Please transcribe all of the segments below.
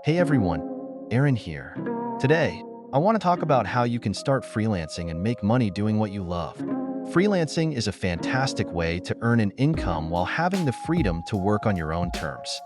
Hey everyone, Aaron here. Today, I want to talk about how you can start freelancing and make money doing what you love. Freelancing is a fantastic way to earn an income while having the freedom to work on your own terms.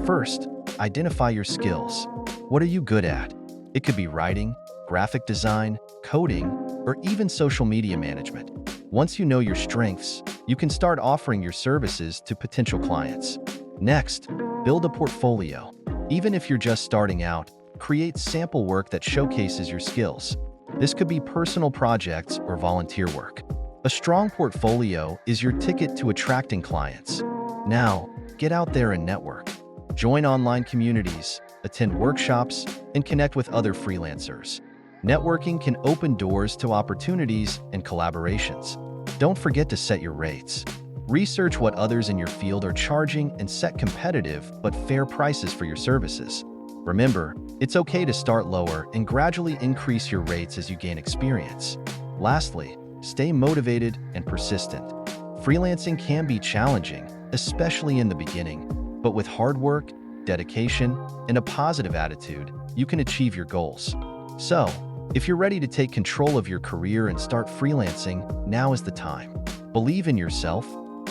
First, identify your skills. What are you good at? It could be writing, graphic design, coding, or even social media management. Once you know your strengths, you can start offering your services to potential clients. Next, build a portfolio. Even if you're just starting out, create sample work that showcases your skills. This could be personal projects or volunteer work. A strong portfolio is your ticket to attracting clients. Now, get out there and network. Join online communities, attend workshops, and connect with other freelancers. Networking can open doors to opportunities and collaborations. Don't forget to set your rates. Research what others in your field are charging and set competitive but fair prices for your services. Remember, it's okay to start lower and gradually increase your rates as you gain experience. Lastly, stay motivated and persistent. Freelancing can be challenging, especially in the beginning, but with hard work, dedication, and a positive attitude, you can achieve your goals. So, if you're ready to take control of your career and start freelancing, now is the time. Believe in yourself,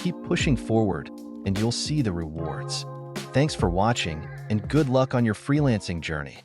keep pushing forward, and you'll see the rewards. Thanks for watching, and good luck on your freelancing journey.